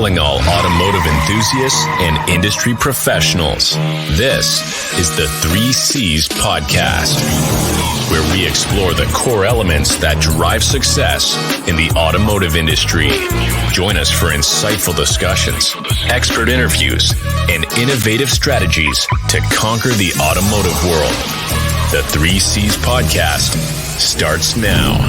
calling all automotive enthusiasts and industry professionals. This is the 3Cs podcast, where we explore the core elements that drive success in the automotive industry. Join us for insightful discussions, expert interviews, and innovative strategies to conquer the automotive world. The 3Cs podcast starts now.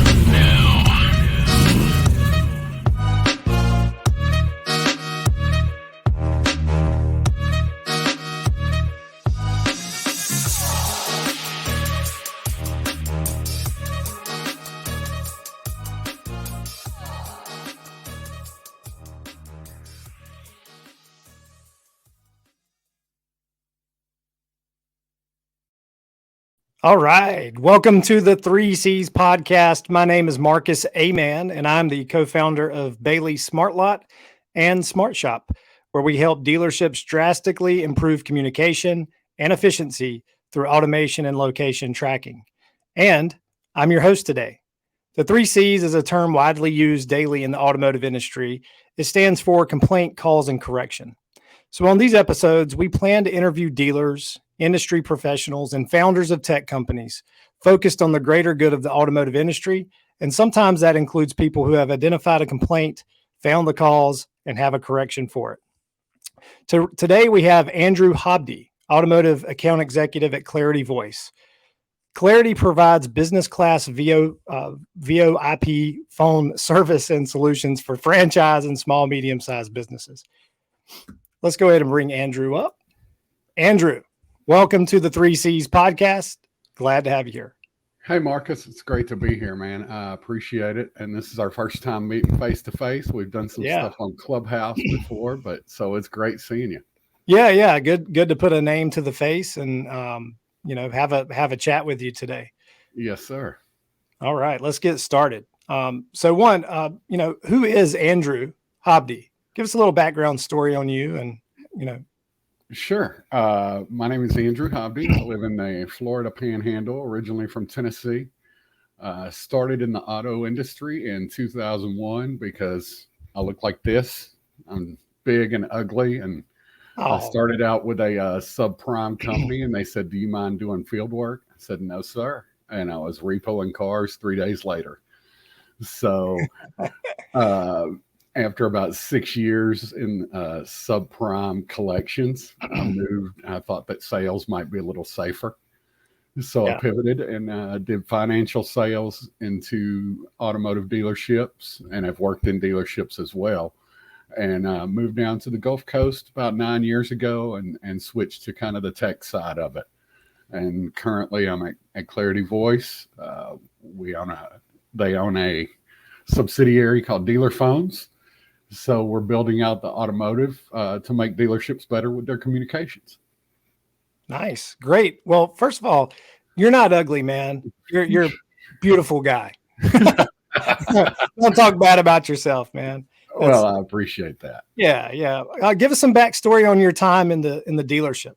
All right. Welcome to the 3Cs podcast. My name is Marcus Aman, and I'm the co-founder of Bailey Smart Lot and Smart Shop, where we help dealerships drastically improve communication and efficiency through automation and location tracking. And I'm your host today. The 3Cs is a term widely used daily in the automotive industry. It stands for complaint, calls, and correction. So on these episodes, we plan to interview dealers, industry professionals, and founders of tech companies focused on the greater good of the automotive industry. And sometimes that includes people who have identified a complaint, found the cause, and have a correction for it. Today, we have Andrew Hobdy, automotive account executive at Clarity Voice. Clarity provides business class VoIP phone service and solutions for franchise and small, medium-sized businesses. Let's go ahead and bring Andrew up. Andrew, welcome to the 3Cs podcast. Glad to have you here. Hey, Marcus. It's great to be here, man. I appreciate it. And this is our first time meeting face to face. We've done some stuff on Clubhouse before, but so it's great seeing you. Yeah. Good to put a name to the face and, have a chat with you today. Yes, sir. All right, let's get started. Who is Andrew Hobdy? Give us a little background story on you and, Sure. My name is Andrew Hobdy. I live in the Florida Panhandle, originally from Tennessee. Started in the auto industry in 2001 because I look like this. I'm big and ugly, and I started out with a subprime company, and they said, "Do you mind doing field work?" I said, "No, sir." And I was repoing cars 3 days later. So after about 6 years in subprime collections, I moved. I thought that sales might be a little safer. So I pivoted and did financial sales into automotive dealerships, and I've worked in dealerships as well. And moved down to the Gulf Coast about 9 years ago and switched to kind of the tech side of it. And currently I'm at Clarity Voice. They own a subsidiary called Dealer Phones. So we're building out the automotive to make dealerships better with their communications. Nice. Great. Well, first of all, you're not ugly, man. You're a beautiful guy. Don't talk bad about yourself, man. Well, I appreciate that. Yeah. Give us some backstory on your time in the dealership.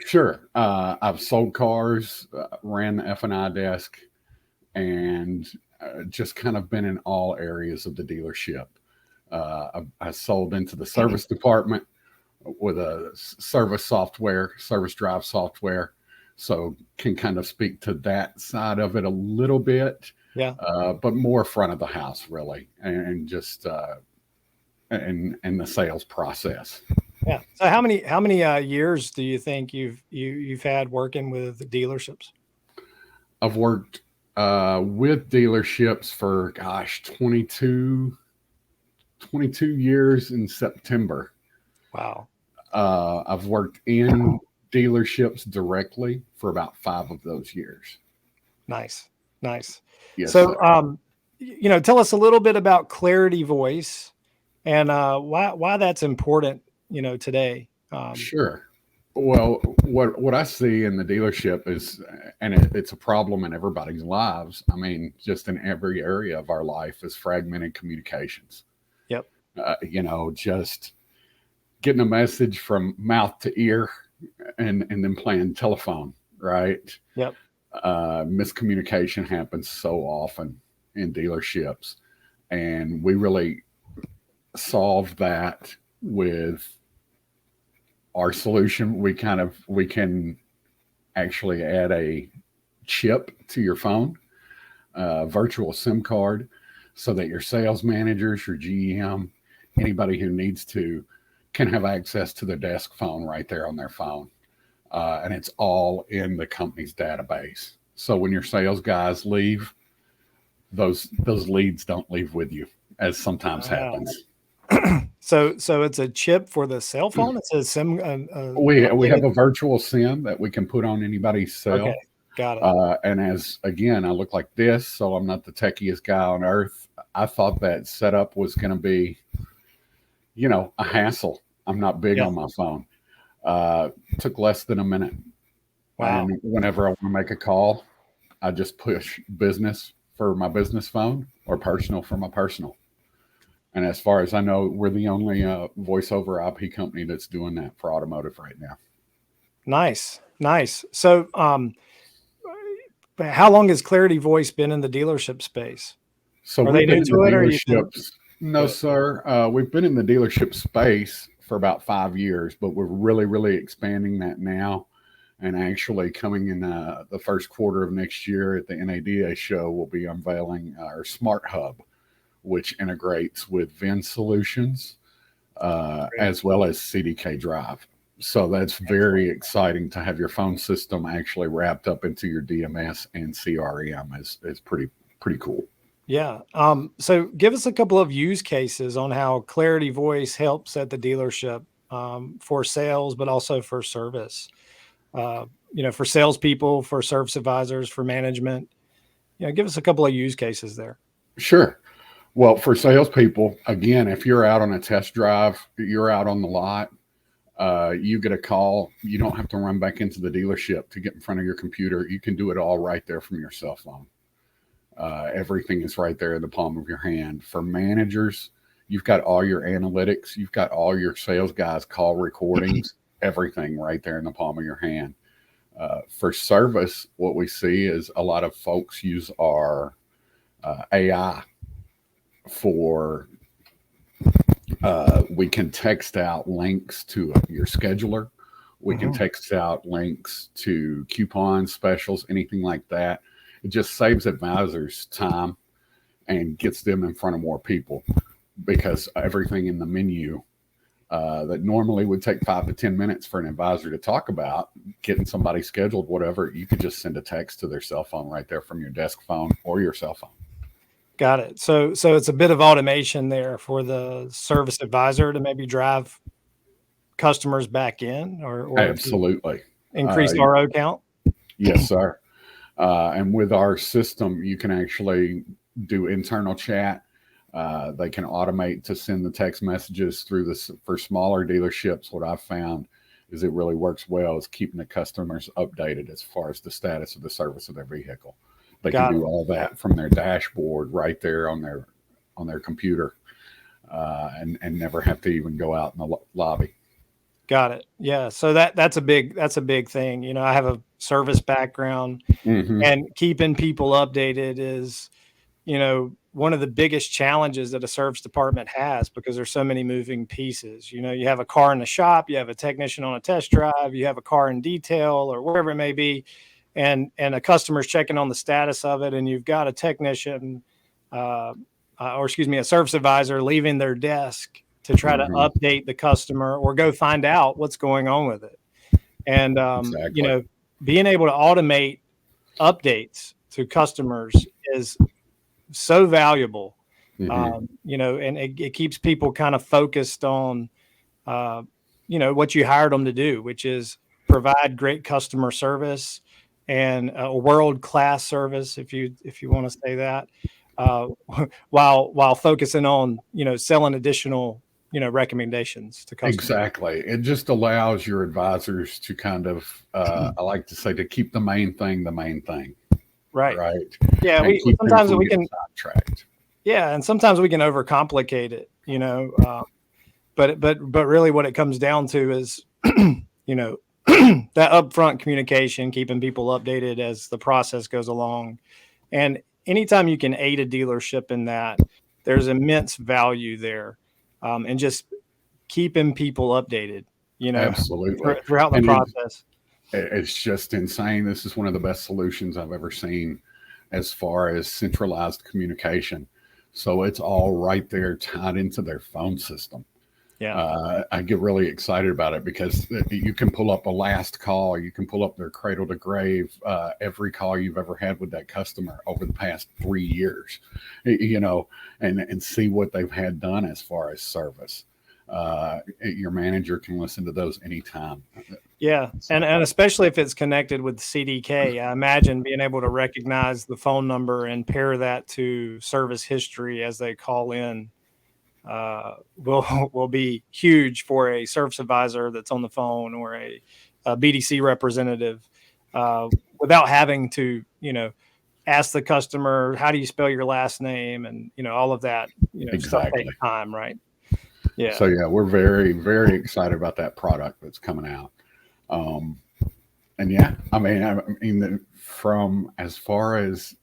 Sure. I've sold cars, ran the F&I desk, and just kind of been in all areas of the dealership. I sold into the service department with a service drive software. So can kind of speak to that side of it a little bit. Yeah. But more front of the house really. And just, and the sales process. Yeah. So how many years do you think you've had working with dealerships? I've worked, with dealerships for 22 years in September. Wow. I've worked in dealerships directly for about 5 of those years. Nice. Yes, so, sir. Tell us a little bit about Clarity Voice and why that's important, today. Sure. Well, what I see in the dealership is, and it's a problem in everybody's lives. I mean, just in every area of our life is fragmented communications. Yep. Just getting a message from mouth to ear and then playing telephone, right? Yep. Miscommunication happens so often in dealerships, and we really solved that with our solution. We can actually add a chip to your phone, virtual SIM card, so that your sales managers, your GM, anybody who needs to, can have access to their desk phone right there on their phone. And it's all in the company's database. So when your sales guys leave, those leads don't leave with you, as sometimes happens. So it's a chip for the cell phone. It's a SIM. We have a virtual SIM that we can put on anybody's cell. Okay, got it. And as again, I look like this, so I'm not the techiest guy on earth. I thought that setup was going to be, a hassle. I'm not big on my phone. Took less than a minute. Wow. And whenever I want to make a call, I just push business for my business phone or personal for my personal. And as far as I know, we're the only voice over IP company that's doing that for automotive right now. Nice. So, how long has Clarity Voice been in the dealership space? So are they new to it, or dealerships? No, sir. We've been in the dealership space for about 5 years, but we're really, really expanding that now. And actually, coming in the first quarter of next year at the NADA show, we'll be unveiling our Smart Hub, which integrates with VIN solutions as well as CDK Drive. So that's very exciting to have your phone system actually wrapped up into your DMS and CRM. Is pretty cool. Yeah. So give us a couple of use cases on how Clarity Voice helps at the dealership for sales, but also for service. For salespeople, for service advisors, for management. Give us a couple of use cases there. Sure. Well, for salespeople, again, if you're out on a test drive, you're out on the lot, you get a call, you don't have to run back into the dealership to get in front of your computer. You can do it all right there from your cell phone. Everything is right there in the palm of your hand. For managers, you've got all your analytics, you've got all your sales guys' call recordings, everything right there in the palm of your hand. For service, what we see is a lot of folks use our AI for we can text out links to your scheduler. We can text out links to coupons, specials, anything like that. It just saves advisors time and gets them in front of more people, because everything in the menu that normally would take 5 to 10 minutes for an advisor to talk about, getting somebody scheduled, whatever, you could just send a text to their cell phone right there from your desk phone or your cell phone. Got it. So it's a bit of automation there for the service advisor to maybe drive customers back in, or absolutely increase RO count. Yes, sir. And with our system, you can actually do internal chat. They can automate to send the text messages through this. For smaller dealerships, what I've found is it really works well is keeping the customers updated as far as the status of the service of their vehicle. They can do all that from their dashboard right there on their computer, and never have to even go out in the lobby. Got it. Yeah. So that's a big thing. I have a service background, and keeping people updated is, one of the biggest challenges that a service department has, because there's so many moving pieces. You have a car in the shop, you have a technician on a test drive, you have a car in detail or wherever it may be, and a customer's checking on the status of it, and you've got a technician, a service advisor leaving their desk to try to update the customer or go find out what's going on with it. And, exactly. Being able to automate updates to customers is so valuable, and it keeps people kind of focused on, what you hired them to do, which is provide great customer service and a world-class service, if you want to say that, while focusing on, selling additional, recommendations to customers. Exactly. It just allows your advisors to kind of, I like to say, to keep the main thing the main thing. Right. Yeah. And Sometimes we can sidetracked. Yeah, and sometimes we can overcomplicate it, but really what it comes down to is, that upfront communication, keeping people updated as the process goes along. And anytime you can aid a dealership in that, there's immense value there. and just keeping people updated, Absolutely. throughout the And process. it's just insane. This is one of the best solutions I've ever seen as far as centralized communication. So it's all right there tied into their phone system. Yeah. I get really excited about it because you can pull up a last call, you can pull up their cradle to grave, every call you've ever had with that customer over the past 3 years, and see what they've had done as far as service. Your manager can listen to those anytime. Yeah. And especially if it's connected with CDK, I imagine being able to recognize the phone number and pair that to service history as they call in will be huge for a service advisor that's on the phone, or a BDC representative, without having to, ask the customer, how do you spell your last name? And, all of that, stuff Exactly. takes time, right? Yeah. So yeah, we're very, very excited about that product that's coming out. And yeah, I mean, from as far as,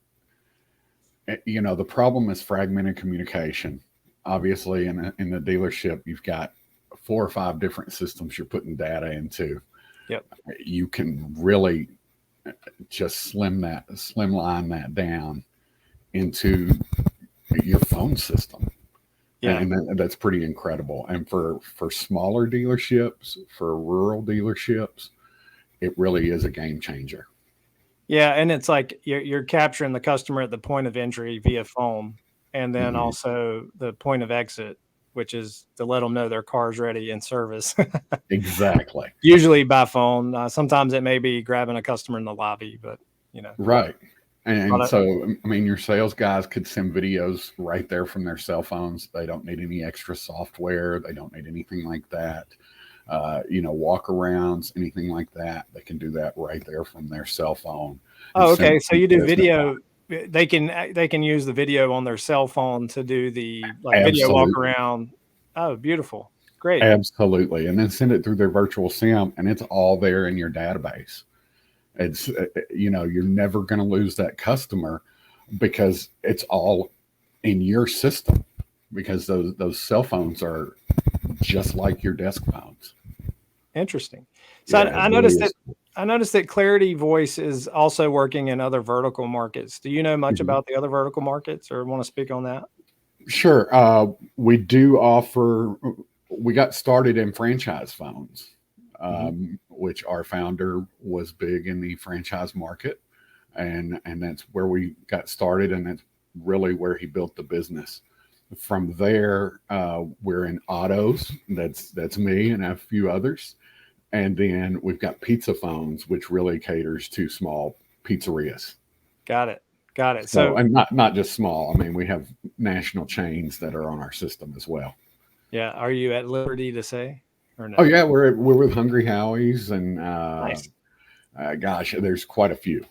the problem is fragmented communication. Obviously, in the dealership, you've got 4 or 5 different systems you're putting data into. Yep. You can really just slimline that down into your phone system. Yeah. And that's pretty incredible. And for smaller dealerships, for rural dealerships, it really is a game changer. Yeah. And it's like you're capturing the customer at the point of entry via phone, and then also the point of exit, which is to let them know their car's ready in service. Exactly. Usually by phone. Sometimes it may be grabbing a customer in the lobby, but Right. And so, I mean, your sales guys could send videos right there from their cell phones. They don't need any extra software. They don't need anything like that. Walk arounds, anything like that. They can do that right there from their cell phone. Oh, okay. So you do video. They can use the video on their cell phone to do the video walk around. Oh, beautiful. Great. Absolutely. And then send it through their virtual SIM, and it's all there in your database. It's, you're never going to lose that customer because it's all in your system, because those cell phones are just like your desk phones. Interesting. So yeah, I noticed that Clarity Voice is also working in other vertical markets. Do you know much about the other vertical markets, or want to speak on that? Sure. We do offer. We got started in franchise phones. Which our founder was big in the franchise market, and that's where we got started, and that's really where he built the business. From there, we're in autos. That's me and a few others, and then we've got pizza phones, which really caters to small pizzerias. Got it. So and not just small. I mean, we have national chains that are on our system as well. Yeah. Are you at liberty to say? Or no? Oh yeah, we're with Hungry Howie's, and nice. Gosh, there's quite a few,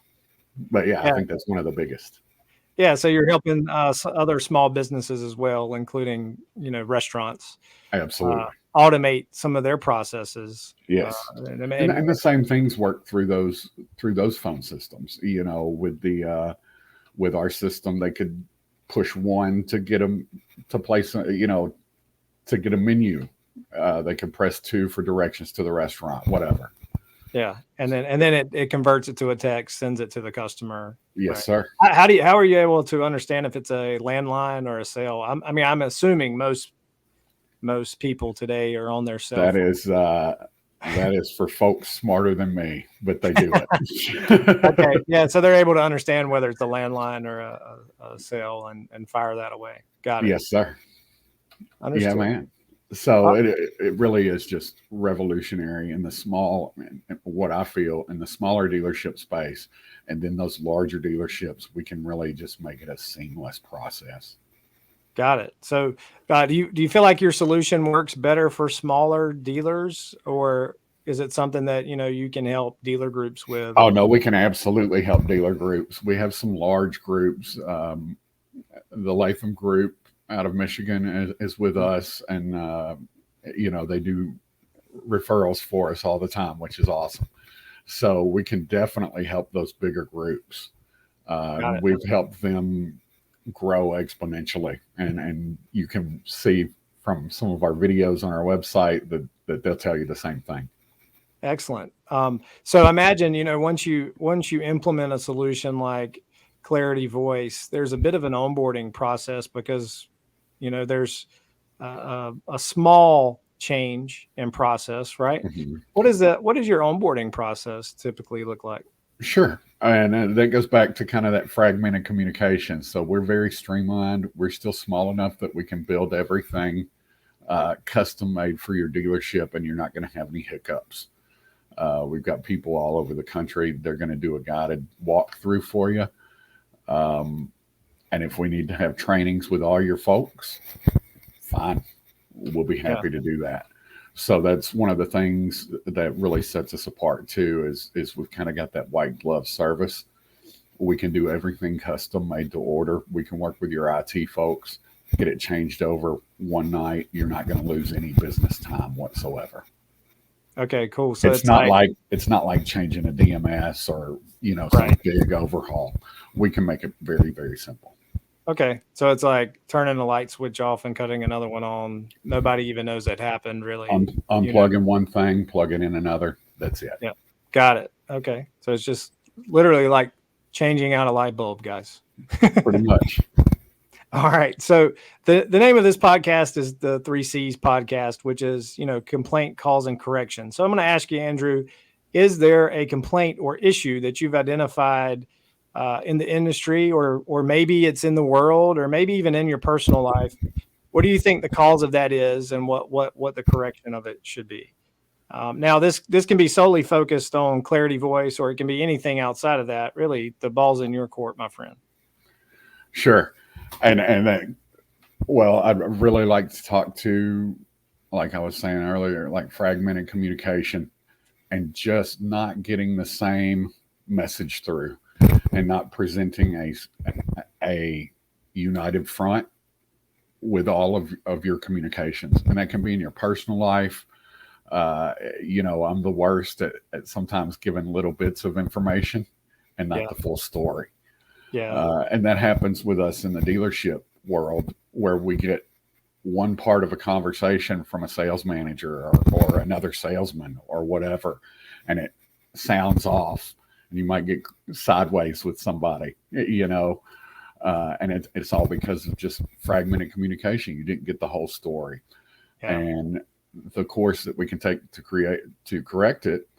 but yeah, I think that's one of the biggest. Yeah, so you're helping other small businesses as well, including restaurants. Absolutely. Automate some of their processes. Yes, and the same things work through those phone systems. With our system, they could push one to get them to place, to get a menu. They can press 2 for directions to the restaurant, whatever. Yeah, and then it converts it to a text, sends it to the customer. Yes, sir. How are you able to understand if it's a landline or a cell? I'm assuming most people today are on their cell phone. That is for folks smarter than me, but they do it. Okay, yeah, so they're able to understand whether it's a landline or a cell and fire that away. Got it. Yes, sir. Understood. Yeah, man. So it really is just revolutionary in the small, what I feel in the smaller dealership space, and then those larger dealerships, we can really just make it a seamless process. Got it. So do you feel like your solution works better for smaller dealers, or is it something that you can help dealer groups with? Oh no, we can absolutely help dealer groups. We have some large groups. The Latham Group out of Michigan is with us, and they do referrals for us all the time, which is awesome. So we can definitely help those bigger groups. We've helped them grow exponentially, and you can see from some of our videos on our website that they'll tell you the same thing. Excellent. So imagine, once you implement a solution like Clarity Voice, there's a bit of an onboarding process because, there's a small change in process, right? Mm-hmm. What does your onboarding process typically look like? Sure. And that goes back to kind of that fragmented communication. So we're very streamlined. We're still small enough that we can build everything custom made for your dealership, and you're not going to have any hiccups. We've got people all over the country. They're going to do a guided walkthrough for you. And if we need to have trainings with all your folks, fine. We'll be happy to do that. So that's one of the things that really sets us apart too, is we've kind of got that white glove service. We can do everything custom made to order. We can work with your IT folks, get it changed over one night. You're not going to lose any business time whatsoever. Okay, cool. So it's not like changing a DMS or, some big overhaul. We can make it very, very simple. Okay. So it's like turning a light switch off and cutting another one on. Nobody even knows that happened, really. Unplugging one thing, plugging in another. That's it. Yeah. Got it. Okay. So it's just literally like changing out a light bulb, guys. Pretty much. All right. So the name of this podcast is the 3Cs podcast, which is, complaint, calls, and correction. So I'm going to ask you, Andrew, is there a complaint or issue that you've identified in the industry, or maybe it's in the world, or maybe even in your personal life? What do you think the cause of that is, and what the correction of it should be? Now, this can be solely focused on Clarity Voice, or it can be anything outside of that. Really, the ball's in your court, my friend. Sure. And well, I'd really like to talk to, like I was saying earlier, like fragmented communication and just not getting the same message through and not presenting a united front with all of your communications. And that can be in your personal life. I'm the worst at sometimes giving little bits of information and not the full story. Yeah. And that happens with us in the dealership world, where we get one part of a conversation from a sales manager or another salesman or whatever, and it sounds off, and you might get sideways with somebody, and it's all because of just fragmented communication. You didn't get the whole story. Yeah. And the course that we can take to correct it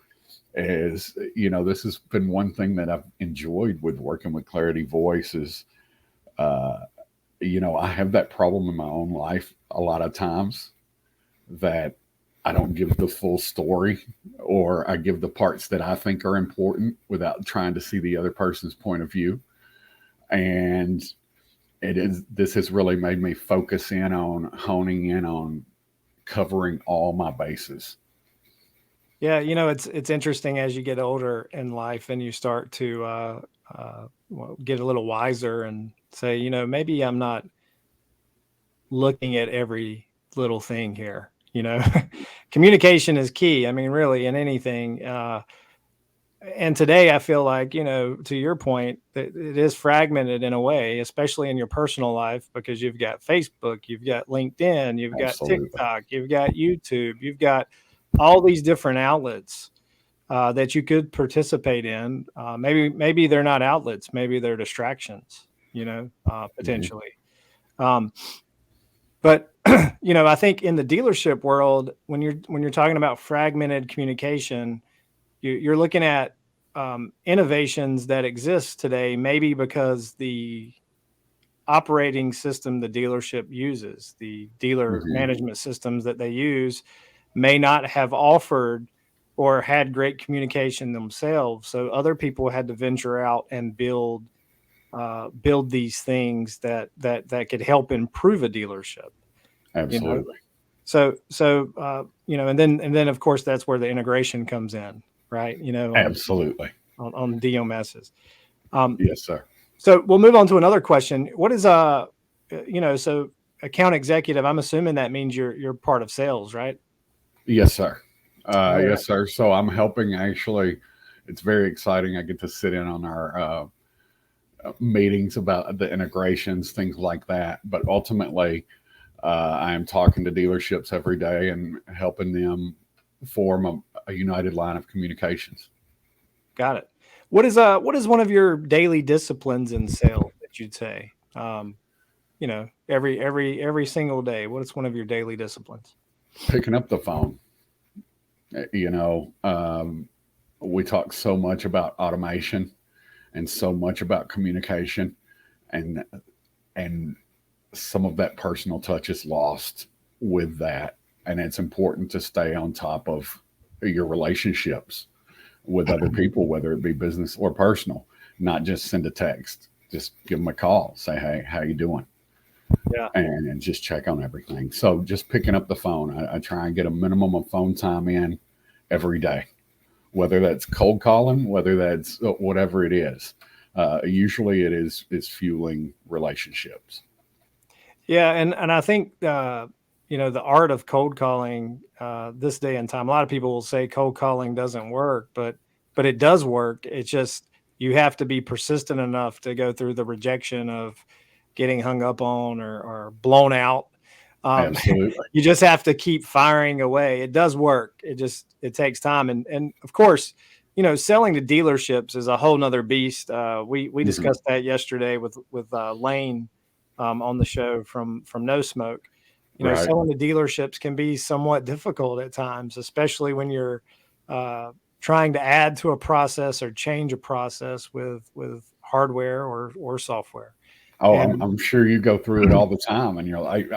is, this has been one thing that I've enjoyed with working with Clarity Voice is, I have that problem in my own life a lot of times that I don't give the full story, or I give the parts that I think are important without trying to see the other person's point of view. And this has really made me focus in on honing in on covering all my bases. Yeah, it's interesting as you get older in life and you start to get a little wiser and say, maybe I'm not looking at every little thing here. Communication is key. I mean, really, in anything. And today I feel like, to your point, that it is fragmented in a way, especially in your personal life, because you've got Facebook, you've got LinkedIn, you've got TikTok, you've got YouTube, you've got all these different outlets that you could participate in. Maybe they're not outlets, maybe they're distractions, potentially. But I think in the dealership world, when you're talking about fragmented communication, you're looking at innovations that exist today, maybe because the operating system the dealership uses, the dealer management systems that they use, may not have offered or had great communication themselves. So other people had to venture out and build these things that could help improve a dealership. Absolutely. So and then of course that's where the integration comes in, right? Absolutely. On DMSs. Yes, sir. So we'll move on to another question. What is so account executive? I'm assuming that means you're part of sales, right? Yes, sir. Yes, sir. So I'm helping. Actually, it's very exciting. I get to sit in on our meetings about the integrations, things like that. But ultimately, I am talking to dealerships every day and helping them form a united line of communications. Got it. What is one of your daily disciplines in sales that you'd say? Every single day. What is one of your daily disciplines? Picking up the phone. We talk so much about automation and so much about communication, and some of that personal touch is lost with that. And it's important to stay on top of your relationships with other people, whether it be business or personal, not just send a text, just give them a call, say, hey, how you doing? Yeah. And just check on everything. So just picking up the phone, I try and get a minimum of phone time in every day, whether that's cold calling, whether that's whatever it is. Usually it is fueling relationships. Yeah, and I think the art of cold calling this day and time. A lot of people will say cold calling doesn't work, but it does work. It's just you have to be persistent enough to go through the rejection of getting hung up on or blown out. Absolutely. You just have to keep firing away. It does work. It takes time, and of course, selling to dealerships is a whole nother beast. We discussed that yesterday with Lane on the show from No Smoke. Right. Selling to dealerships can be somewhat difficult at times, especially when you're trying to add to a process or change a process with hardware or software. Oh, And I'm sure you go through it all the time, and you're like,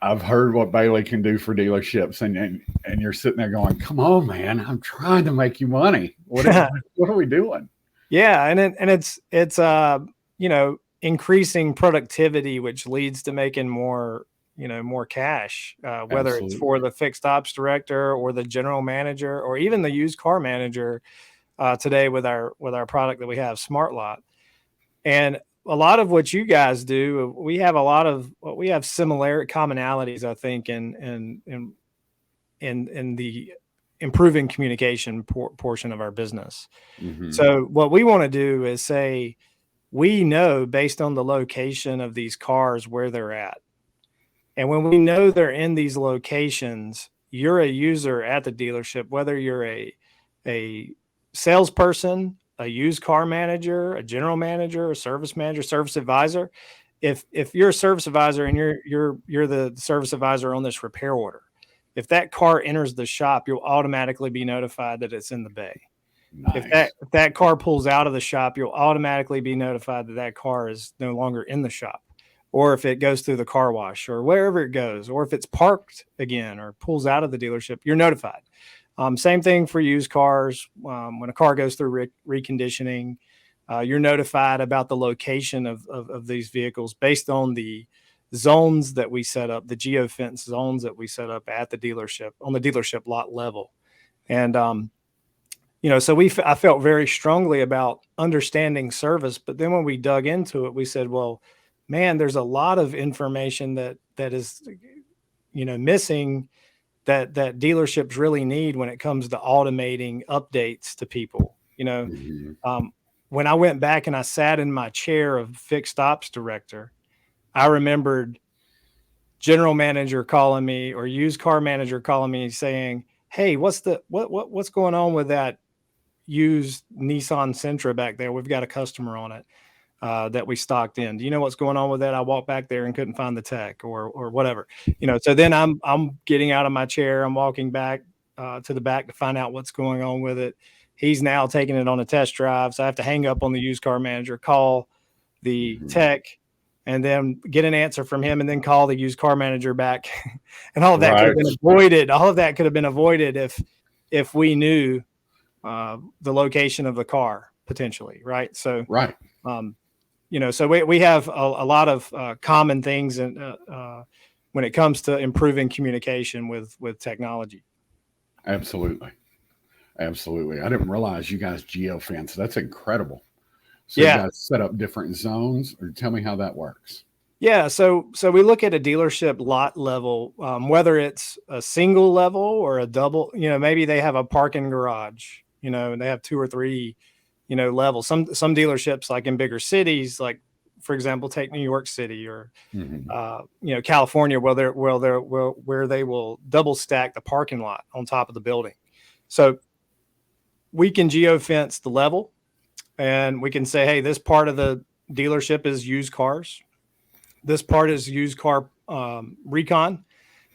I've heard what Bailey can do for dealerships, and you're sitting there going, "Come on, man! I'm trying to make you money. What are we doing?" Yeah, and it's increasing productivity, which leads to making more cash, whether it's for the fixed ops director or the general manager or even the used car manager today with our product that we have, Smart Lot. And a lot of what you guys do, we have similar commonalities, I think, in the improving communication portion of our business. Mm-hmm. So what we want to do is say, we know based on the location of these cars where they're at. And when we know they're in these locations, you're a user at the dealership, whether you're a salesperson, a used car manager, a general manager, a service manager, service advisor. If you're a service advisor and you're the service advisor on this repair order, if that car enters the shop, you'll automatically be notified that it's in the bay. Nice. If that car pulls out of the shop, you'll automatically be notified that that car is no longer in the shop. Or if it goes through the car wash or wherever it goes, or if it's parked again or pulls out of the dealership, you're notified. Same thing for used cars. When a car goes through reconditioning, you're notified about the location of these vehicles based on the zones that we set up, the geofence zones that we set up at the dealership on the dealership lot level. And, so I felt very strongly about understanding service, but then when we dug into it, we said, well, man, there's a lot of information that is, missing that dealerships really need when it comes to automating updates to people. When I went back and I sat in my chair of fixed ops director, I remembered general manager calling me or used car manager calling me saying, hey, what's going on with that used Nissan Sentra back there? We've got a customer on it that we stocked in. Do you know what's going on with that? I walked back there and couldn't find the tech or whatever, so then I'm getting out of my chair. I'm walking back to the back to find out what's going on with it. He's now taking it on a test drive. So I have to hang up on the used car manager, call the tech, and then get an answer from him and then call the used car manager back. And all of that could have been avoided. All of that could have been avoided if we knew the location of the car potentially. Right. So, right. So we have a lot of common things when it comes to improving communication with technology. Absolutely. I didn't realize you guys geofence. That's incredible. So yeah. You guys set up different zones, or tell me how that works. Yeah. So we look at a dealership lot level, whether it's a single level or a double, maybe they have a parking garage, and they have 2 or 3, levels. Some dealerships, like in bigger cities, like for example, take New York City or Mm-hmm. California, where they will double stack the parking lot on top of the building. So we can geofence the level, and we can say, hey, this part of the dealership is used cars. This part is used car recon.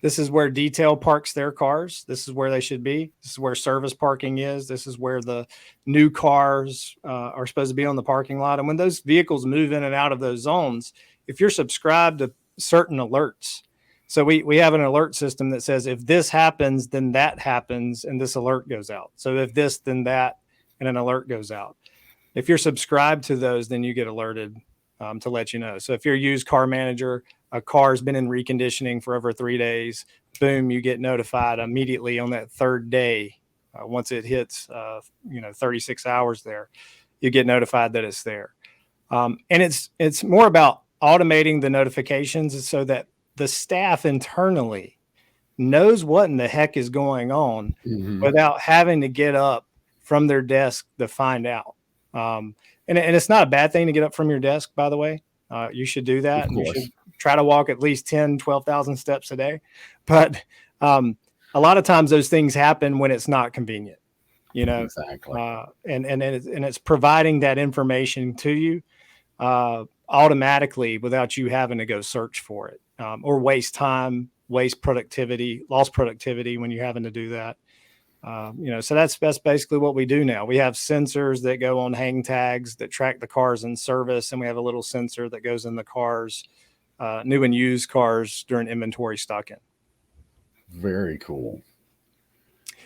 This is where detail parks their cars. This is where they should be. This is where service parking is. This is where the new cars are supposed to be on the parking lot. And when those vehicles move in and out of those zones, if you're subscribed to certain alerts, so we have an alert system that says if this happens, then that happens, and this alert goes out. So if this, then that, and an alert goes out. If you're subscribed to those, then you get alerted to let you know. So if you're a used car manager, a car's been in reconditioning for over 3 days, boom, you get notified immediately on that third day. Once it hits, 36 hours there, you get notified that it's there. And it's more about automating the notifications so that the staff internally knows what in the heck is going on without having to get up from their desk to find out. And it's not a bad thing to get up from your desk, by the way. You should do that. You should try to walk at least 10, 12,000 steps a day. But a lot of times those things happen when it's not convenient, Exactly. And it's providing that information to you automatically without you having to go search for it or waste time, waste productivity, lost productivity when you're having to do that. So that's basically what we do now. We have sensors that go on hang tags that track the cars in service, and we have a little sensor that goes in the cars, new and used cars during inventory stocking. Very cool.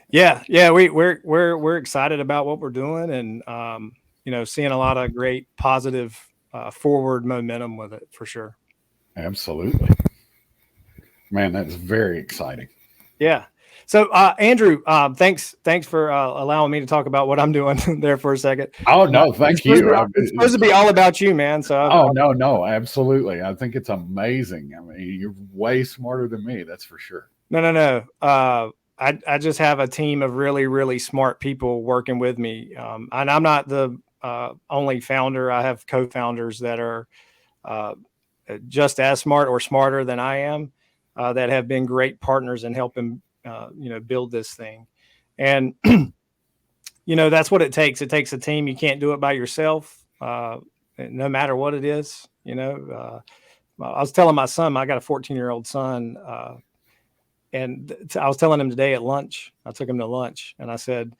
Yeah, we're excited about what we're doing, and seeing a lot of great positive forward momentum with it for sure. Absolutely, man. That's very exciting. Yeah. So, Andrew, thanks for allowing me to talk about what I'm doing there for a second. Oh, no, thank you. It's supposed to be all about you, man. So, no, absolutely. I think it's amazing. I mean, you're way smarter than me. That's for sure. No. I just have a team of really, really smart people working with me. And I'm not the only founder. I have co-founders that are just as smart or smarter than I am that have been great partners in helping build this thing. And, that's what it takes. It takes a team. You can't do it by yourself, no matter what it is. I was telling my son, I got a 14-year-old son, and I was telling him today at lunch, I took him to lunch, and I said,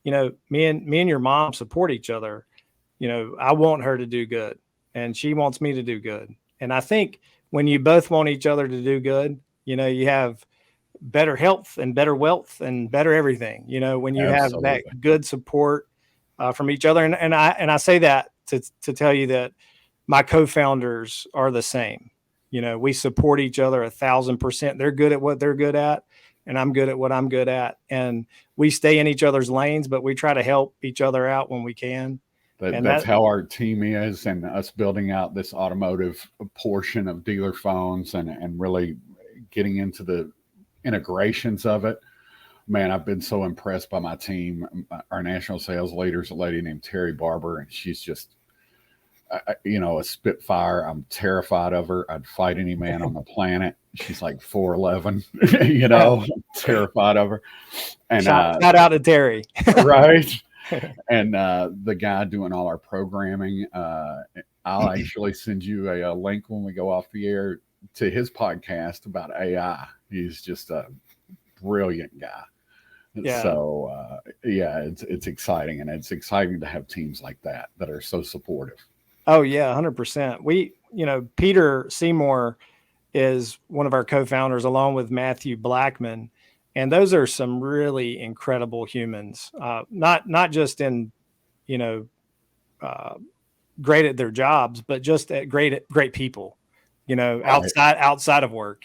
me and your mom support each other. I want her to do good, and she wants me to do good. And I think when you both want each other to do good, you have better health and better wealth and better everything, when you have that good support from each other. And I say that to tell you that my co-founders are the same. We support each other 1,000%. They're good at what they're good at, and I'm good at what I'm good at. And we stay in each other's lanes, but we try to help each other out when we can. That's how our team is, and us building out this automotive portion of dealer phones and really getting into the integrations of it. Man, I've been so impressed by my team. Our national sales leader is a lady named Terry Barber, and she's just, a spitfire. I'm terrified of her. I'd fight any man on the planet. She's like 4'11", terrified of her. And shout out to Terry. Right. And the guy doing all our programming, I'll actually send you a link when we go off the air to his podcast about AI. He's just a brilliant guy. Yeah. So, it's exciting. And it's exciting to have teams like that are so supportive. Oh, yeah, 100%. Peter Seymour is one of our co-founders along with Matthew Blackman. And those are some really incredible humans, not just in, great at their jobs, but just great people, outside of work,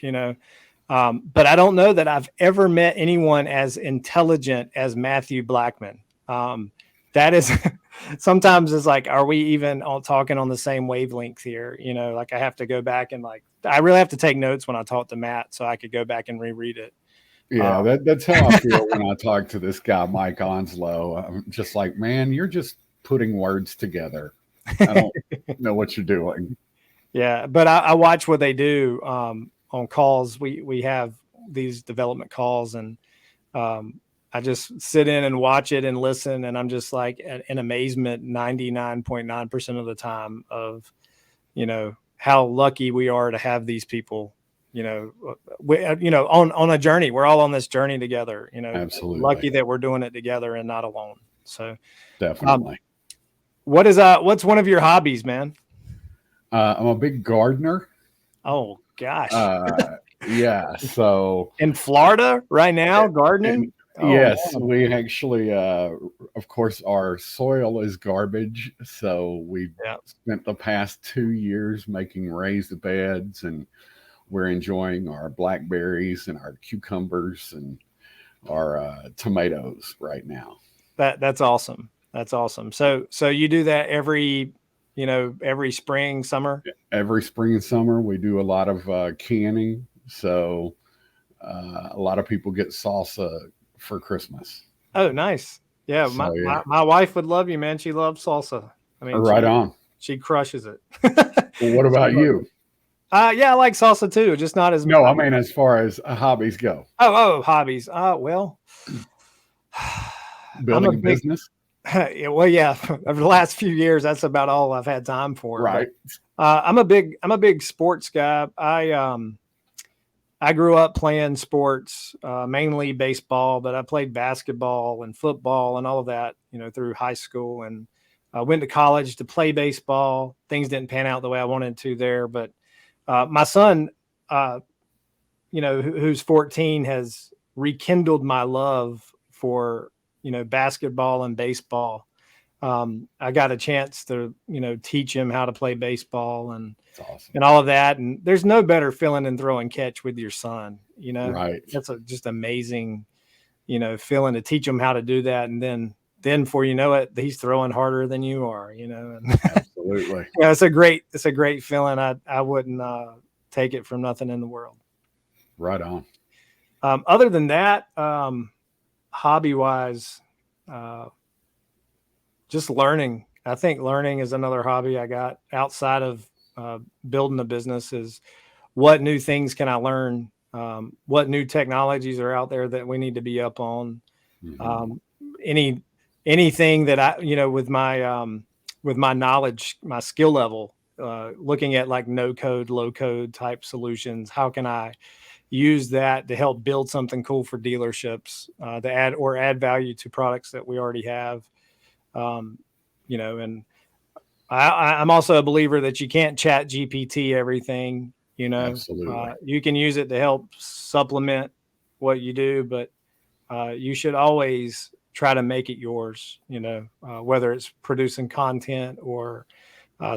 but I don't know that I've ever met anyone as intelligent as Matthew Blackman. That is sometimes it's like, are we even all talking on the same wavelength here? Like I have to go back and I really have to take notes when I talk to Matt so I could go back and reread it. Yeah, that's how I feel when I talk to this guy, Mike Onslow. I'm just like, man, you're just putting words together. I don't know what you're doing. Yeah, but I watch what they do on calls. We have these development calls, and I just sit in and watch it and listen, and I'm just like in amazement 99.9% of the time of, how lucky we are to have these people, on a journey. We're all on this journey together, Absolutely. lucky that we're doing it together and not alone. So Definitely. what's one of your hobbies, man? I'm a big gardener. Oh gosh. Yeah. So In Florida right now, gardening? and Oh yes, man. we actually, of course, our soil is garbage. So we Yeah. spent the past 2 years making raised beds, and we're enjoying our blackberries and our cucumbers and our tomatoes right now. That's awesome. That's awesome. So you do that every spring, summer? Every spring and summer, we do a lot of canning. So a lot of people get salsa for Christmas. Oh, nice. Yeah, So yeah, my wife would love you, man. She loves salsa. I mean, right on. she crushes it. Well, what She about loves you? it. Yeah, I like salsa too, just not as No, I mean as far as hobbies go, hobbies. Well, I'm a building a big business, yeah, well, yeah, over the last few years, that's about all I've had time for. But right? I'm a big sports guy. I grew up playing sports, mainly baseball, but I played basketball and football and all of that, through high school, and I went to college to play baseball. Things didn't pan out the way I wanted to there, but my son, uh, who's 14, has rekindled my love for, basketball and baseball. I got a chance to, teach him how to play baseball and It's awesome, all of that. And there's no better feeling than throwing catch with your son. right? That's just amazing, feeling to teach him how to do that. And then before you know it, he's throwing harder than you are, and Absolutely, it's a great feeling. I wouldn't take it from nothing in the world. right on. Other than that, hobby wise, uh, just learning. I think learning is another hobby I got outside of building a business. Is what new things can I learn? What new technologies are out there that we need to be up on? Hmm. Um, any anything that I, with my knowledge, my skill level, looking at like no code, low code type solutions. How can I use that to help build something cool for dealerships, to add value to products that we already have? Um, and I'm also a believer that you can't chat GPT everything. Absolutely, You can use it to help supplement what you do, but you should always try to make it yours. Whether it's producing content or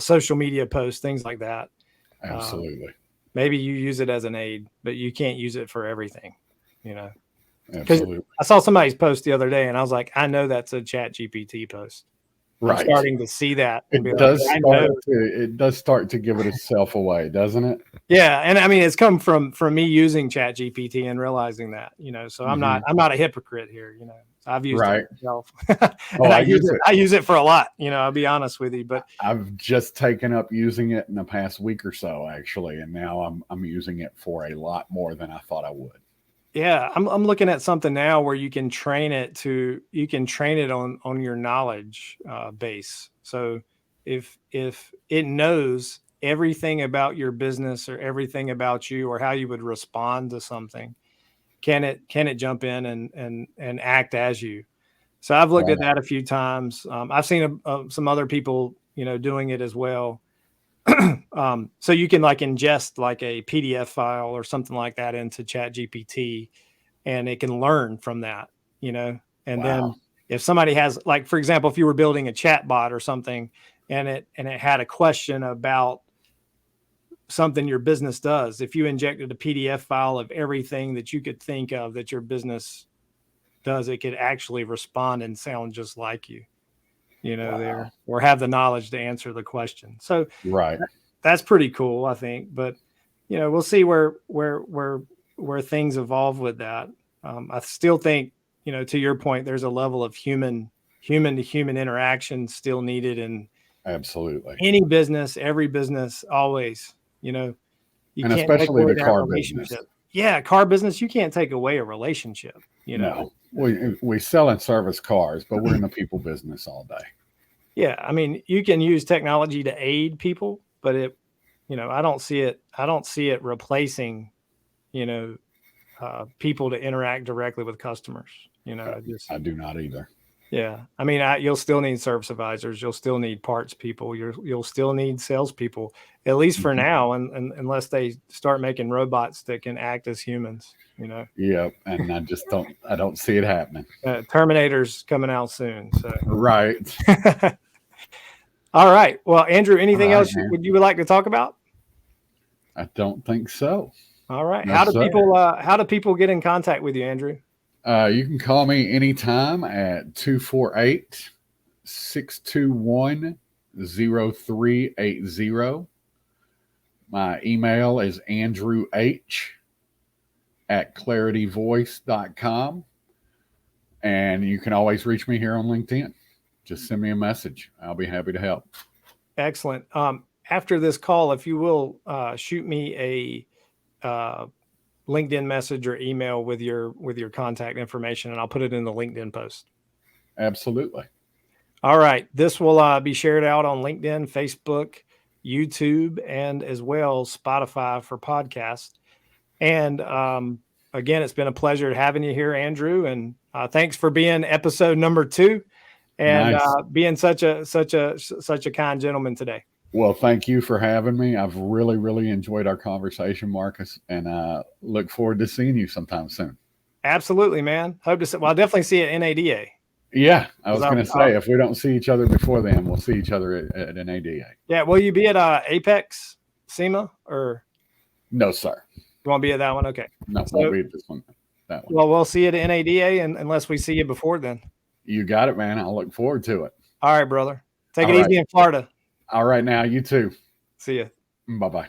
social media posts, things like that. Um, absolutely, Maybe you use it as an aid, but you can't use it for everything. Because absolutely. I saw somebody's post the other day, and I was like, I know that's a Chat GPT post. I'm Right. starting to see that and be It like, does I know. start to it does start to give itself away, doesn't it? Yeah, and I mean, it's come from me using Chat GPT and realizing that, so I'm not Hmm. I'm not a hypocrite here. I've used it Right. myself, Oh, and I I use use it. it. I use it for a lot. I'll be honest with you, but I've just taken up using it in the past week or so, actually, and now I'm using it for a lot more than I thought I would. yeah, I'm looking at something now where you can train it on your knowledge base. So if it knows everything about your business or everything about you or how you would respond to something, can it jump in and act as you? So I've looked Right at that on. a few times. I've seen some other people, doing it as well. So you can like ingest like a PDF file or something like that into Chat GPT, and it can learn from that, and Wow. then if somebody has, like, for example, if you were building a chat bot or something, and it had a question about something your business does, if you injected a PDF file of everything that you could think of that your business does, it could actually respond and sound just like you, Wow. there, or have the knowledge to answer the question. So Right. that's pretty cool, I think. But we'll see where things evolve with that. I still think, to your point, there's a level of human to human interaction still needed Absolutely. Any business, every business, always, you know, you And can't take especially away the that car relationship. business. Yeah, car business, you can't take away a relationship, you know. No, we sell and service cars, but we're in the people business all day. Yeah, I mean, you can use technology to aid people, but I don't see it replacing, people to interact directly with customers. I do not either. Yeah. I mean, you'll still need service advisors. You'll still need parts people. You'll still need salespeople, at least for now, and unless they start making robots that can act as humans. Yep, and I don't see it happening. Terminator's coming out soon. So right. All right. Well, Andrew, anything else man. you would like to talk about? I don't think so. All right. No, how do sir. how do people get in contact with you, Andrew? You can call me anytime at 248-621-0380. My email is andrewh@clarityvoice.com. And you can always reach me here on LinkedIn. Just send me a message. I'll be happy to help. Excellent. After this call, if you will shoot me a LinkedIn message or email with your contact information, and I'll put it in the LinkedIn post. Absolutely. All right. This will be shared out on LinkedIn, Facebook, YouTube, and as well Spotify for podcast. And again, it's been a pleasure having you here, Andrew. And thanks for being episode number 2 and nice. Being such a kind gentleman today. Well, thank you for having me. I've really, really enjoyed our conversation, Marcus, and look forward to seeing you sometime soon. Absolutely, man. Hope to see. Well, I'll definitely see you at NADA. Yeah, I was going to say, if we don't see each other before then, we'll see each other at an ADA. Yeah, will you be at Apex SEMA or? No, sir. You won't be at that one? Okay. No, won't be at this one. That one. Well, we'll see you at NADA, and unless we see you before then. You got it, man. I'll look forward to it. All right, brother. Take it easy in Florida. All right, now you too. See ya. Bye-bye.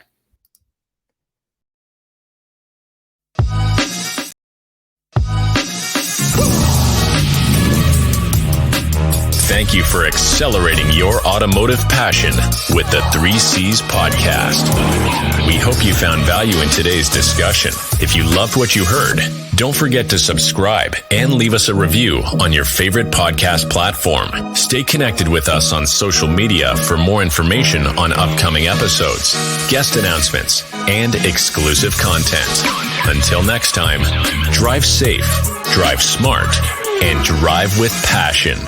Thank you for accelerating your automotive passion with the 3Cs podcast. We hope you found value in today's discussion. If you loved what you heard, don't forget to subscribe and leave us a review on your favorite podcast platform. Stay connected with us on social media for more information on upcoming episodes, guest announcements, and exclusive content. Until next time, drive safe, drive smart, and drive with passion.